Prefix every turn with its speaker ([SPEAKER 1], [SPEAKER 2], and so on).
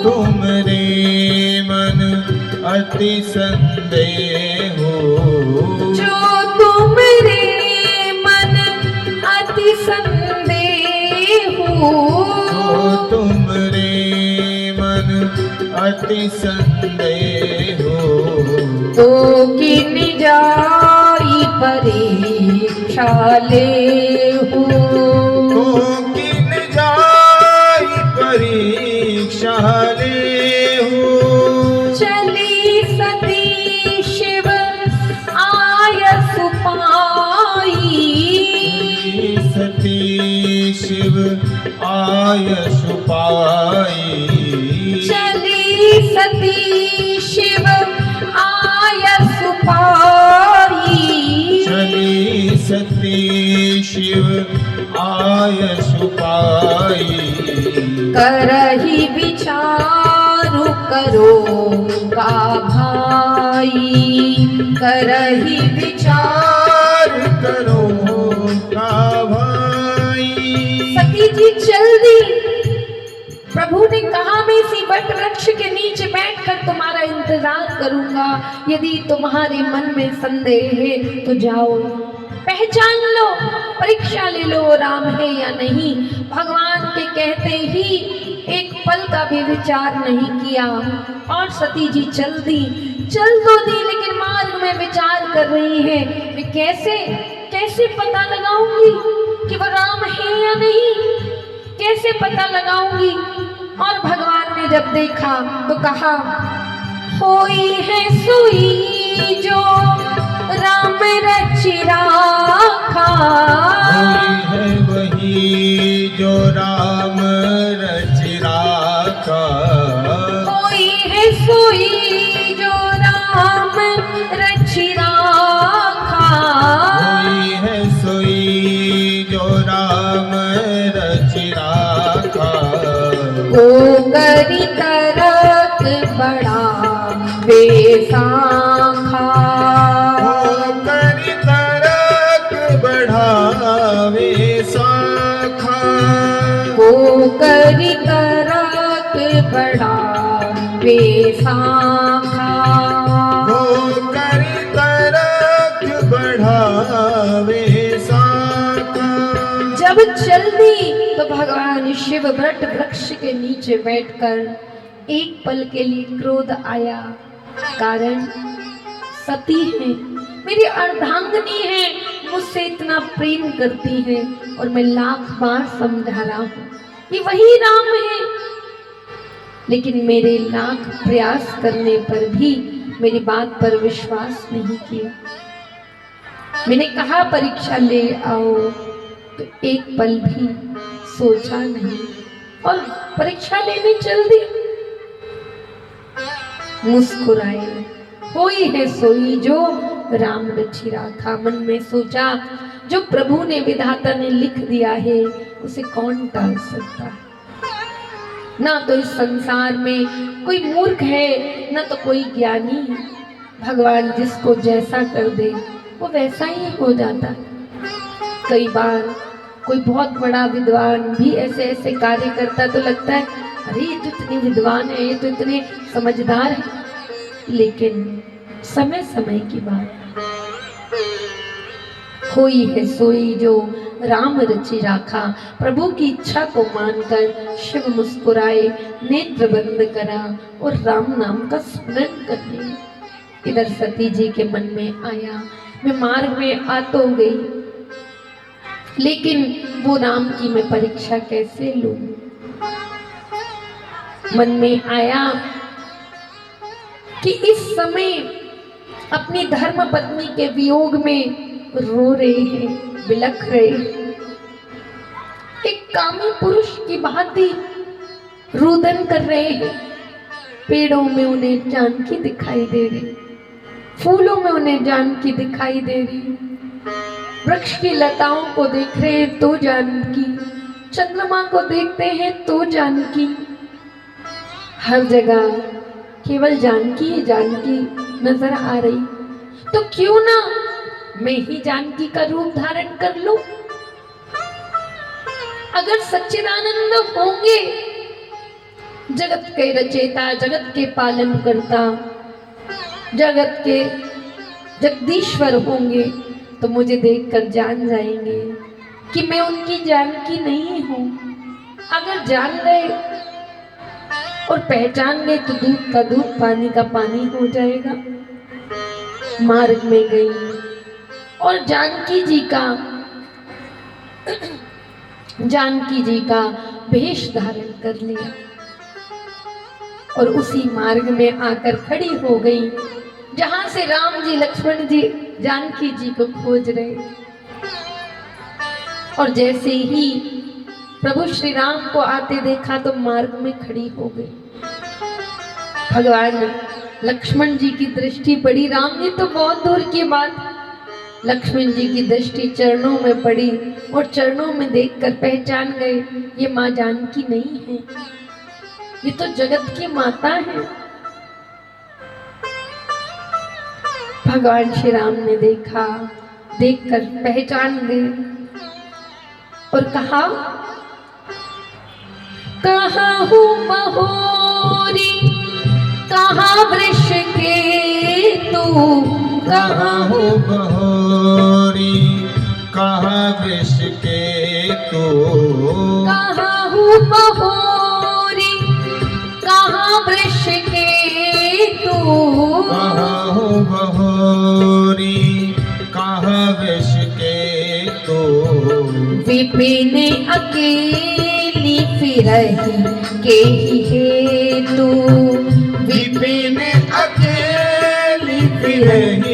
[SPEAKER 1] तुमरे मन अति संदेह
[SPEAKER 2] जो तुमरे मन अति संदेह
[SPEAKER 1] तुमरे मन अति संदेह
[SPEAKER 2] तो किन जाई परीक्षा लेहु
[SPEAKER 1] किन जाई परीक्षा लेहु
[SPEAKER 2] चली सती शिव आयसु पाई
[SPEAKER 1] सती शिव आयसु पाई
[SPEAKER 2] चली सती शिव आयसु पाई
[SPEAKER 1] चली सती शिव आयसु पाई
[SPEAKER 2] करहि विचारु करो का भाई करहि विचार
[SPEAKER 1] करो का भाई।
[SPEAKER 2] सती जी चल दी। प्रभु ने कहा मैं इसी वट वृक्ष के नीचे बैठकर तुम्हारा इंतजार करूंगा। यदि तुम्हारे मन में संदेह है तो जाओ, पहचान लो, परीक्षा ले लो राम है या नहीं। भगवान के कहते ही एक पल का भी विचार नहीं किया और सती जी चल दी। चल तो दी लेकिन मार्ग में विचार कर रही है मैं कैसे पता लगाऊंगी कि वो राम है या नहीं, कैसे पता लगाऊंगी। और भगवान ने जब देखा तो कहा होई है सोई जो राम रचि राखा
[SPEAKER 1] है वही जो राम रचि राखा
[SPEAKER 2] होई है सोई जो राम रचि राखा
[SPEAKER 1] है सोई जो राम रचि राखा
[SPEAKER 2] को करी तरक बड़ा बेसाखा
[SPEAKER 1] करी तरक बढ़ावे शाखा
[SPEAKER 2] को करी तरक बड़ा बेसाखा
[SPEAKER 1] करी तरक बढ़ावे शाखा।
[SPEAKER 2] जब चल दी तो भगवान शिव वट वृक्ष के नीचे बैठकर एक पल के लिए क्रोध आया। कारण सती है, मेरी अर्धांगिनी है, मुझसे इतना प्रेम करती है और मैं लाख बार समझा रहा हूँ कि वही राम है, लेकिन मेरे लाख प्रयास करने पर भी मेरी बात पर विश्वास नहीं किया। मैंने कहा परीक्षा ले आओ तो एक पल भी सोचा नहीं और परीक्षा लेने चल दी। मुस्कुराए होई है सोई जो राम रचि राखा। मन में सोचा जो प्रभु ने विधाता ने लिख दिया है उसे कौन टाल सकता है। ना तो इस संसार में कोई मूर्ख है ना तो कोई ज्ञानी। भगवान जिसको जैसा कर दे वो वैसा ही हो जाता है। कई बार कोई बहुत बड़ा विद्वान भी ऐसे ऐसे कार्य करता तो लगता है अरे ये तो इतने विद्वान है, ये तो इतने समझदार है, लेकिन समय समय की बात। होई है सोई जो राम रचि राखा। प्रभु की इच्छा को मानकर शिव मुस्कुराए, नेत्र बंद करा और राम नाम का स्मरण करने। इधर सती जी के मन में आया मैं मार्ग में आ तो गई, लेकिन वो राम की मैं परीक्षा कैसे लूं। मन में आया कि इस समय अपनी धर्म पत्नी के वियोग में रो रहे हैं, बिलख रहे हैं। एक कामी पुरुष की भांति रुदन कर रहे हैं। पेड़ों में उन्हें जानकी दिखाई दे रही, फूलों में उन्हें जानकी दिखाई दे रही, वृक्ष की लताओं को देख रहे हैं तो जानकी, चंद्रमा को देखते हैं तो जानकी। हर जगह केवल जानकी ही जानकी नजर आ रही। तो क्यों ना मैं ही जानकी का रूप धारण कर लूं। अगर सच्चिदानंद होंगे जगत के रचयिता, जगत के पालन करता, जगत के जगदीश्वर होंगे तो मुझे देखकर जान जाएंगे कि मैं उनकी जानकी नहीं हूं। अगर जान गए और पहचान गए तो दूध का दूध, पानी का पानी हो जाएगा। मार्ग में गई और जानकी जी का भेष धारण कर लिया और उसी मार्ग में आकर खड़ी हो गई जहां से राम जी, लक्ष्मण जी जानकी जी को खोज रहे। और जैसे ही प्रभु श्री राम को आते देखा तो मार्ग में खड़ी हो गई। भगवान लक्ष्मण जी की दृष्टि पड़ी, राम जी तो बहुत दूर की बात, लक्ष्मण जी की दृष्टि चरणों में पड़ी और चरणों में देखकर पहचान गए ये माँ जानकी नहीं है, ये तो जगत की माता है। भगवान श्री राम ने देखा, देखकर पहचान गए और कहा, कहाँ हूँ महोरी, कहाँ वृष के तू,
[SPEAKER 1] कहाँ हो बहोरी, कहाँ वृष के तू,
[SPEAKER 2] कहाँ हूँ महोरी, कहाँ वृष के तू,
[SPEAKER 1] कहाँ हो बहोरी, कहाँ वृष के तू,
[SPEAKER 2] विपिन अकेली फिरहि के हेतु,
[SPEAKER 1] विपिन अकेली फिरहि